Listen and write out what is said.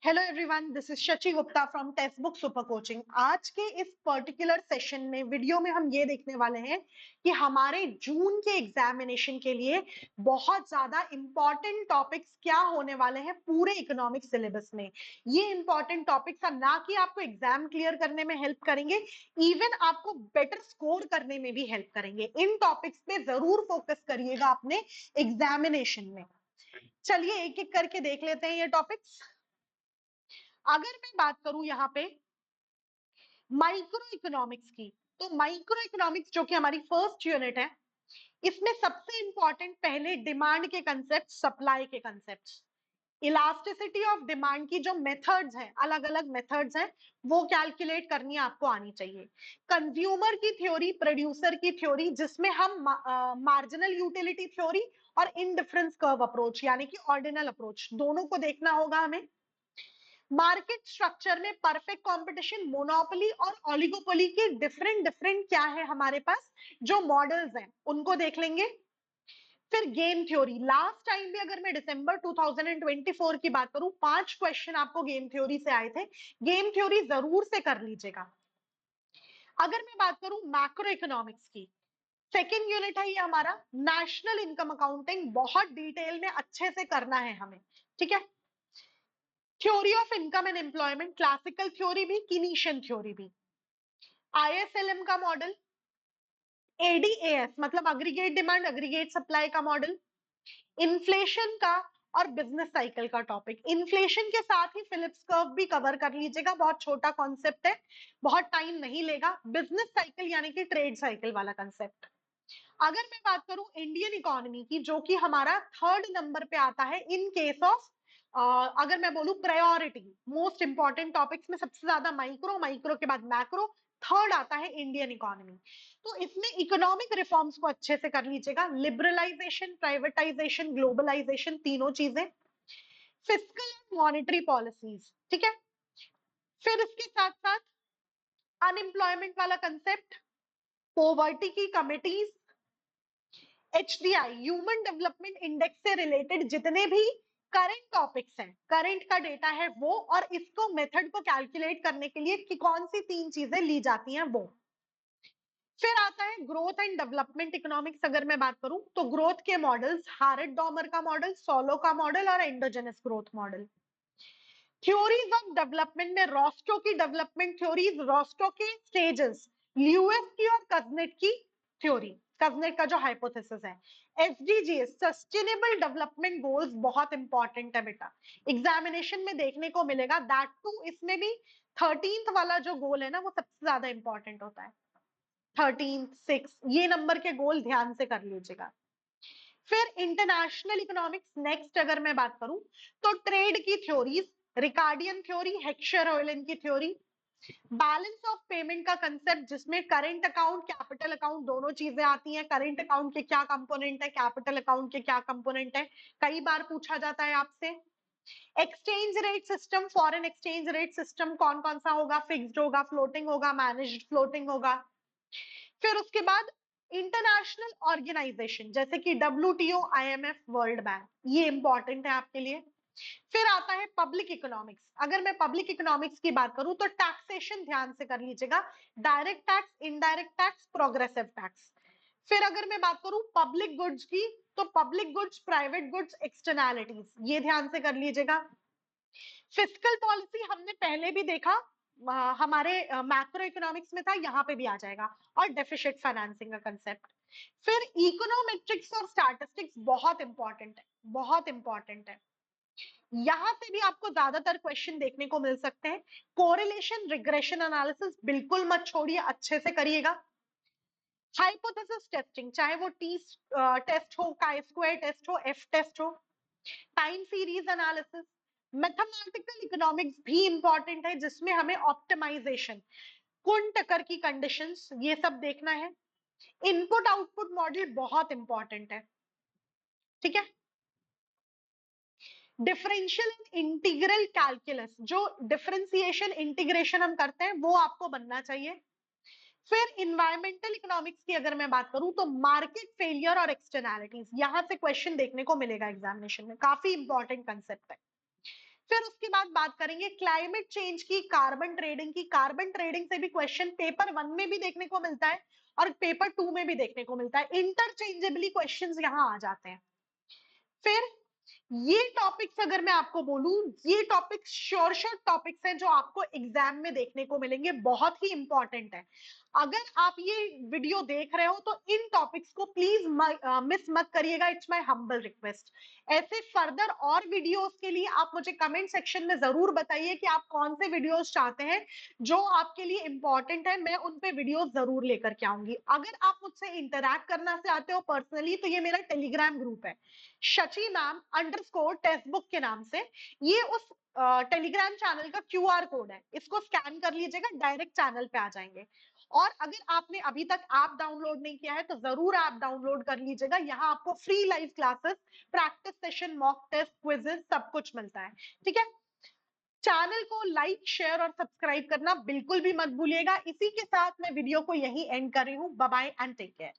Hello everyone, this is Shachi Gupta from text book super coaching. आज के इस पर्टिकुलर सेशन में वीडियो में हम ये देखने वाले हैं कि हमारे जून के एग्जामिनेशन के लिए बहुत ज्यादा इंपॉर्टेंट टॉपिक्स क्या होने वाले हैं पूरे इकोनॉमिक सिलेबस में। ये इंपॉर्टेंट टॉपिक्स ना कि आपको एग्जाम क्लियर करने में हेल्प करेंगे, इवन आपको बेटर स्कोर करने में भी हेल्प करेंगे। इन टॉपिक्स पे जरूर फोकस करिएगा अपने एग्जामिनेशन में। चलिए एक एक करके देख लेते हैं ये टॉपिक्स। अगर मैं बात करूं यहाँ पे माइक्रो इकोनॉमिक्स की, तो माइक्रो इकोनॉमिक्स जो कि हमारी फर्स्ट यूनिट है, इसमें सबसे इंपॉर्टेंट पहले डिमांड के कंसेप्ट, सप्लाई के कंसेप्ट, इलास्टिसिटी ऑफ डिमांड की जो मेथड्स हैं, अलग अलग मेथड्स हैं, वो कैलकुलेट करनी आपको आनी चाहिए। कंज्यूमर की थ्योरी, प्रोड्यूसर की थ्योरी, जिसमें हम मार्जिनल यूटिलिटी थ्योरी और इनडिफरेंस कर्व अप्रोच यानी कि ऑर्डिनल अप्रोच दोनों को देखना होगा हमें। मार्केट स्ट्रक्चर में परफेक्ट कंपटीशन, मोनोपोली और ओलिगोपोली की डिफरेंट डिफरेंट क्या है हमारे पास जो मॉडल्स हैं उनको देख लेंगे। फिर गेम थ्योरी, लास्ट टाइम भी अगर मैं दिसंबर 2024 की बात करूं, 5 क्वेश्चन आपको गेम थ्योरी से आए थे। गेम थ्योरी जरूर से कर लीजिएगा। अगर मैं बात करूं मैक्रो इकोनॉमिक्स की, सेकेंड यूनिट है ये हमारा, नेशनल इनकम अकाउंटिंग बहुत डिटेल में अच्छे से करना है हमें, ठीक है। Theory of income and employment, classical theory भी, कीनीशियन थ्योरी भी, आईएसएलएम का मॉडल, एडीएएस मतलब अग्रीगेट डिमांड अग्रीगेट सप्लाई का मॉडल, इन्फ्लेशन का और बिजनेस साइकिल का टॉपिक। इन्फ्लेशन के साथ ही फिलिप्स कर्व भी कवर कर लीजिएगा, बहुत छोटा कॉन्सेप्ट है, बहुत टाइम नहीं लेगा। बिजनेस साइकिल यानी कि ट्रेड साइकिल वाला कंसेप्ट। अगर मैं बात करूं इंडियन इकोनॉमी की, जो कि हमारा थर्ड नंबर पे आता है इन केस ऑफ, अगर मैं बोलूं प्रायोरिटी मोस्ट इंपॉर्टेंट टॉपिक्स में, सबसे ज्यादा माइक्रो, माइक्रो के बाद मैक्रो, थर्ड आता है इंडियन इकोनॉमी। तो इसमें इकोनॉमिक रिफॉर्म्स को अच्छे से कर लीजिएगा, लिबरलाइजेशन, प्राइवेटाइजेशन, ग्लोबलाइजेशन, तीनों चीजें, फिस्कल एंड मॉनेटरी पॉलिसीज, ठीक है। फिर इसके साथ साथ अनएम्प्लॉयमेंट वाला कंसेप्ट, पॉवर्टी की committees, HDI human development index से रिलेटेड जितने भी करंट टॉपिक्स हैं, करंट का डेटा है वो, और इसको मेथड को कैलकुलेट करने के लिए कि कौन सी 3 चीजें ली जाती हैं वो। फिर आता है ग्रोथ एंड डेवलपमेंट इकोनॉमिक्स। अगर मैं बात करूं तो ग्रोथ के मॉडल्स, हारेट डॉमर का मॉडल, सोलो का मॉडल और endogenous growth model. Theories of development में रॉस्टो की डेवलपमेंट थ्योरीज, रॉस्टो के स्टेजेस, ल्यूएस की और कजनेट की थ्योरी, कजनेट का जो हाइपोथेसिस है। एसडीजीएस, सस्टेनेबल डेवलपमेंट गोल्स, बहुत इंपॉर्टेंट है बेटा, एग्जामिनेशन में देखने को मिलेगा। दैट टू इसमें भी 13th वाला जो गोल है ना, वो सबसे ज्यादा इंपॉर्टेंट होता है। 13, 6 ये नंबर के गोल ध्यान से कर लीजिएगा। फिर इंटरनेशनल इकोनॉमिक्स नेक्स्ट अगर मैं बात करूं तो ट्रेड की थ्योरीज, रिकार्डियन थ्योरी, हेक्सर ऑयलन की थ्योरी, बैलेंस ऑफ पेमेंट का कंसेप्ट, जिसमें करंट अकाउंट, कैपिटल अकाउंट दोनों चीजें आती हैं। करंट अकाउंट के क्या कंपोनेंट है, कैपिटल अकाउंट के क्या कंपोनेंट है, कई बार पूछा जाता है आपसे। Exchange rate system, foreign exchange rate system कौन कौन सा होगा, फिक्स्ड होगा, फ्लोटिंग होगा, मैनेज्ड फ्लोटिंग होगा। फिर उसके बाद इंटरनेशनल ऑर्गेनाइजेशन जैसे कि डब्ल्यूटीओ, आईएमएफ, वर्ल्ड बैंक, ये इंपॉर्टेंट है आपके लिए। फिर आता है पब्लिक इकोनॉमिक्स। अगर मैं पब्लिक इकोनॉमिक्स की बात करूं तो टैक्सेशन ध्यान से कर लीजिएगा, direct tax, indirect tax, progressive tax. फिर अगर मैं बात करूं पब्लिक गुड्स की, तो public goods, private goods, externalities, ये ध्यान से कर लीजिएगा। फिस्कल पॉलिसी हमने पहले भी देखा, हमारे मैक्रो इकोनॉमिक्स में था, यहाँ पे भी आ जाएगा, और डेफिसिट फाइनेंसिंग का कंसेप्ट। फिर इकोनोमेट्रिक्स और स्टैटिस्टिक्स बहुत इंपॉर्टेंट है, बहुत इंपॉर्टेंट है, यहां से भी आपको ज्यादातर क्वेश्चन देखने को मिल सकते हैं। कोरिलेशन, रिग्रेशन एनालिसिस बिल्कुल मत छोड़िए, अच्छे से करिएगा। हाइपोथेसिस टेस्टिंग, चाहे वो टी टेस्ट हो, काई स्क्वायर टेस्ट हो, एफ टेस्ट हो, time series analysis, mathematical economics भी इंपॉर्टेंट है, जिसमें हमें ऑप्टिमाइजेशन, कुन टकर की कंडीशंस, ये सब देखना है। इनपुट आउटपुट मॉडल बहुत इंपॉर्टेंट है, ठीक है। डिफरेंशियल इंटीग्रल कैलकुलस, जो डिफरेंशिएशन इंटीग्रेशन हम करते हैं, वो आपको बनना चाहिए। फिर इन्वायरमेंटल इकोनॉमिक्स की अगर मैं बात करूं तो मार्केट फेलियर और एक्सटर्नैलिटीज, यहां से क्वेश्चन देखने को मिलेगा एग्जामिनेशन में, काफी इंपॉर्टेंट कंसेप्ट है। फिर उसके बाद बात करेंगे क्लाइमेट चेंज की, कार्बन ट्रेडिंग की। कार्बन ट्रेडिंग से भी क्वेश्चन पेपर 1 में भी देखने को मिलता है और पेपर 2 में भी देखने को मिलता है। इंटरचेंजेबली क्वेश्चंस यहां आ जाते हैं। फिर ये टॉपिक्स अगर मैं आपको बोलूं, ये टॉपिक्स श्योर श्योर टॉपिक्स हैं जो आपको एग्जाम में देखने को मिलेंगे, बहुत ही इंपॉर्टेंट है। अगर आप ये वीडियो देख रहे हो तो इन टॉपिक्स को प्लीज मिस मत करिएगा, इट्स माय हम्बल रिक्वेस्ट। ऐसे फर्दर और वीडियोस के लिए आप मुझे कमेंट सेक्शन में जरूर बताइए कि आप कौन से वीडियोस चाहते हैं जो आपके लिए इंपॉर्टेंट है, मैं उन पे वीडियोस जरूर लेकर के आऊंगी। अगर आप मुझसे इंटरैक्ट करना चाहते हो पर्सनली तो ये मेरा टेलीग्राम ग्रुप है, Shachi ma'am underscore text book के नाम से। ये उस टेलीग्राम चैनल का क्यूआर कोड है, इसको स्कैन कर लीजिएगा, डायरेक्ट चैनल पे आ जाएंगे। और अगर आपने अभी तक ऐप डाउनलोड नहीं किया है तो जरूर ऐप डाउनलोड कर लीजिएगा। यहाँ आपको free live classes, practice session, mock test, quizzes सब कुछ मिलता है। ठीक है, चैनल को लाइक, शेयर और सब्सक्राइब करना बिल्कुल भी मत भूलिएगा। इसी के साथ मैं वीडियो को यही एंड कर रही हूँ। Bye bye and take care.